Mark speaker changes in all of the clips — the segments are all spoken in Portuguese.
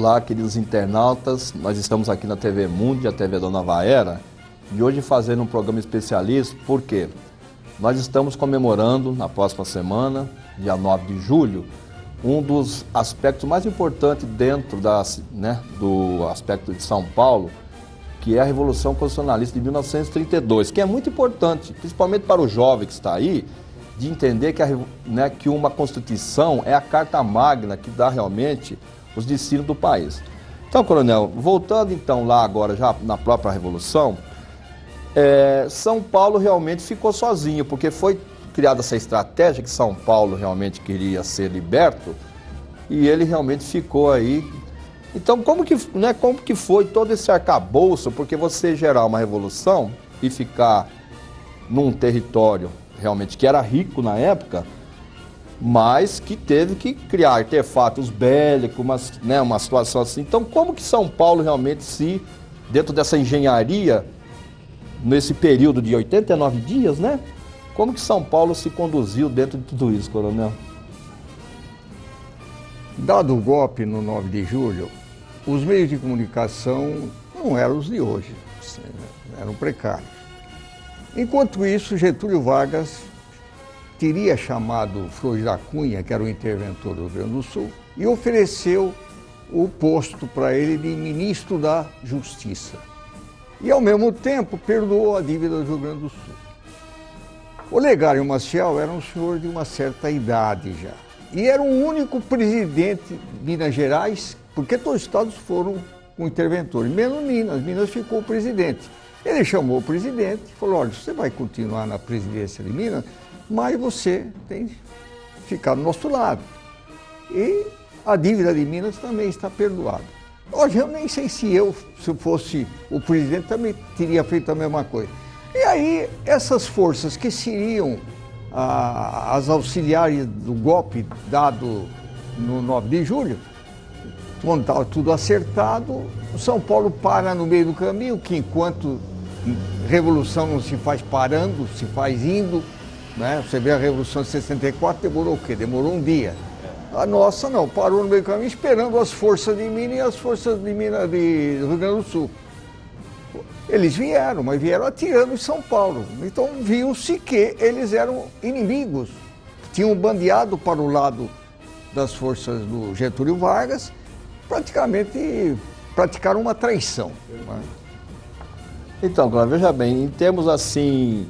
Speaker 1: Olá, queridos internautas, nós estamos aqui na TV Mundi, a TV da Nova Era, e hoje fazendo um programa especialista, porque nós estamos comemorando, na próxima semana, dia 9 de julho, um dos aspectos mais importantes dentro do aspecto de São Paulo, que é a Revolução Constitucionalista de 1932, que é muito importante, principalmente para o jovem que está aí, de entender que uma Constituição é a carta magna que dá realmente os destinos do país. Então, coronel, voltando então lá agora, já na própria Revolução, São Paulo realmente ficou sozinho, porque foi criada essa estratégia que São Paulo realmente queria ser liberto, e ele realmente ficou aí. Então, como que foi todo esse arcabouço, porque você gerar uma revolução e ficar num território realmente que era rico na época, mas que teve que criar artefatos bélicos, uma situação assim. Então, como que São Paulo realmente dentro dessa engenharia, nesse período de 89 dias, como que São Paulo se conduziu dentro de tudo isso, coronel?
Speaker 2: Dado o golpe no 9 de julho, os meios de comunicação não eram os de hoje, eram precários. Enquanto isso, Getúlio Vargas teria chamado Flores da Cunha, que era o interventor do Rio Grande do Sul, e ofereceu o posto para ele de ministro da Justiça. E, ao mesmo tempo, perdoou a dívida do Rio Grande do Sul. Olegário Maciel era um senhor de uma certa idade já. E era o único presidente de Minas Gerais, porque todos os estados foram com interventores, menos Minas. Minas ficou o presidente. Ele chamou o presidente e falou: olha, você vai continuar na presidência de Minas, mas você tem que ficar do nosso lado. E a dívida de Minas também está perdoada. Hoje eu nem sei se eu fosse o presidente, também teria feito a mesma coisa. E aí, essas forças que seriam as auxiliares do golpe dado no 9 de julho, quando estava tudo acertado, o São Paulo para no meio do caminho, que enquanto revolução não se faz parando, se faz indo, Você vê a Revolução de 64, demorou o quê? Demorou um dia. A nossa não, parou no meio do caminho esperando as forças de Minas e as forças de Minas do Rio Grande do Sul. Eles vieram, mas vieram atirando em São Paulo. Então viu-se que eles eram inimigos. Tinham bandeado para o lado das forças do Getúlio Vargas, praticamente praticaram uma traição.
Speaker 1: Então, Cláudio, veja bem, em termos assim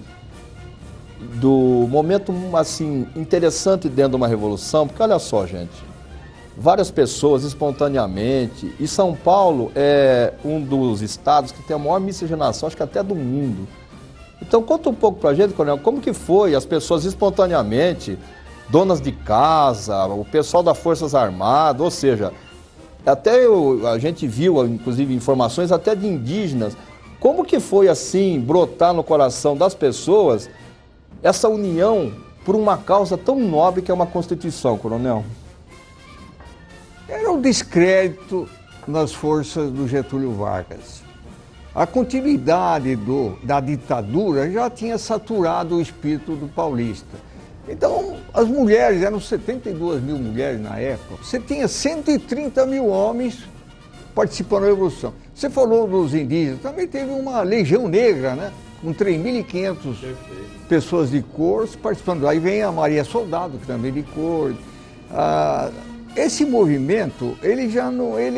Speaker 1: do momento assim interessante dentro de uma revolução, porque olha só, gente, várias pessoas espontaneamente, e São Paulo é um dos estados que tem a maior miscigenação, acho que até do mundo. Então conta um pouco pra gente, coronel, como que foi as pessoas espontaneamente, donas de casa, o pessoal das Forças Armadas, ou seja, a gente viu, inclusive, informações até de indígenas. Como que foi assim, brotar no coração das pessoas essa união por uma causa tão nobre que é uma Constituição, coronel?
Speaker 2: Era o descrédito nas forças do Getúlio Vargas. A continuidade da ditadura já tinha saturado o espírito do paulista. Então, as mulheres, eram 72 mil mulheres na época, você tinha 130 mil homens participando da Revolução. Você falou dos indígenas, também teve uma legião negra, com 3.500 pessoas de cor participando. Aí vem a Maria Soldado, que também é de cor. Esse movimento, ele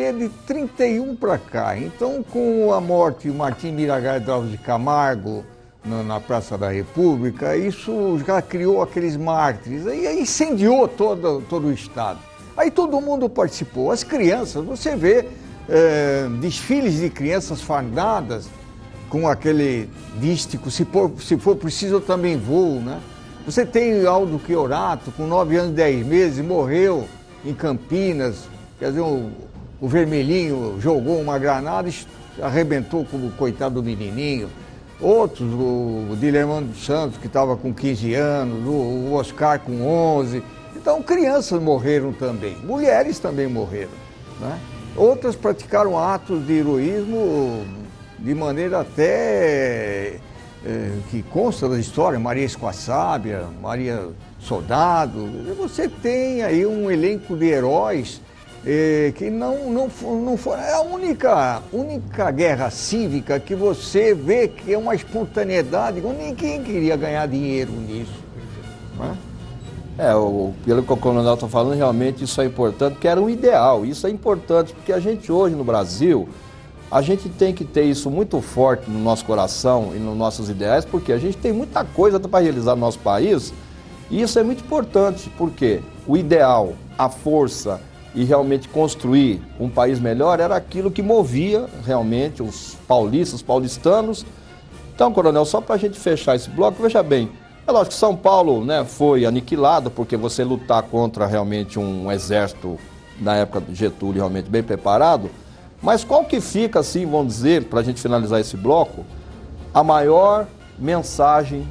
Speaker 2: é de 31 para cá. Então, com a morte de Martim Miragaia de Alves de Camargo na Praça da República, isso já criou aqueles mártires. Aí incendiou todo o Estado. Aí todo mundo participou. As crianças, você vê desfiles de crianças fardadas com aquele dístico, se for preciso eu também vou, Você tem Aldo Chiorato, com 9 anos e 10 meses, morreu em Campinas, quer dizer, o Vermelhinho jogou uma granada e arrebentou como o coitado do menininho. Outros, o Dilermano dos Santos, que estava com 15 anos, o Oscar com 11. Então, crianças morreram também, mulheres também morreram, Outras praticaram atos de heroísmo de maneira até que consta da história, Maria Esquaçábia, Maria Soldado. Você tem aí um elenco de heróis que não foi é a única guerra cívica que você vê que é uma espontaneidade, ninguém queria ganhar dinheiro nisso. Né?
Speaker 1: Pelo que o coronel está falando, realmente isso é importante, porque era um ideal. Isso é importante, porque a gente hoje no Brasil, a gente tem que ter isso muito forte no nosso coração e nos nossos ideais, porque a gente tem muita coisa para realizar no nosso país, e isso é muito importante, porque o ideal, a força e realmente construir um país melhor era aquilo que movia realmente os paulistas, os paulistanos. Então, coronel, só para a gente fechar esse bloco, veja bem, é lógico que São Paulo, né, foi aniquilado, porque você lutar contra realmente um exército, na época de Getúlio, realmente bem preparado, mas qual que fica, assim, vamos dizer, para a gente finalizar esse bloco, a maior mensagem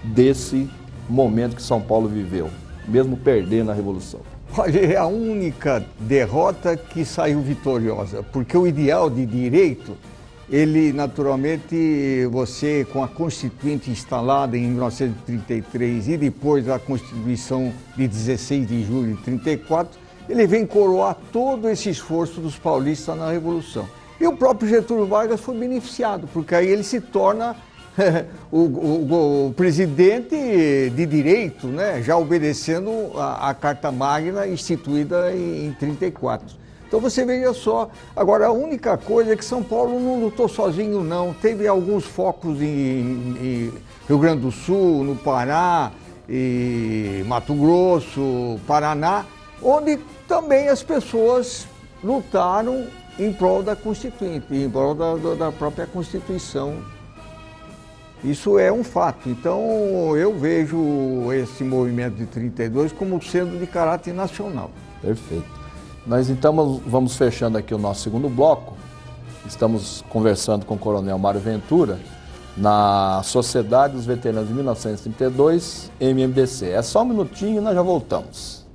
Speaker 1: desse momento que São Paulo viveu, mesmo perdendo a Revolução?
Speaker 2: Olha, é a única derrota que saiu vitoriosa, porque o ideal de direito, ele naturalmente, você com a Constituinte instalada em 1933 e depois a Constituição de 16 de julho de 34, ele vem coroar todo esse esforço dos paulistas na Revolução. E o próprio Getúlio Vargas foi beneficiado, porque aí ele se torna o presidente de direito, né, já obedecendo a Carta Magna instituída em 34. Então você veja só, agora a única coisa é que São Paulo não lutou sozinho não, teve alguns focos em Rio Grande do Sul, no Pará, e Mato Grosso, Paraná, onde também as pessoas lutaram em prol da Constituinte, em prol da própria Constituição. Isso é um fato. Então eu vejo esse movimento de 32 como sendo de caráter nacional.
Speaker 1: Perfeito. Nós então vamos fechando aqui o nosso segundo bloco. Estamos conversando com o coronel Mário Ventura na Sociedade dos Veteranos de 1932, MMDC. É só um minutinho e nós já voltamos.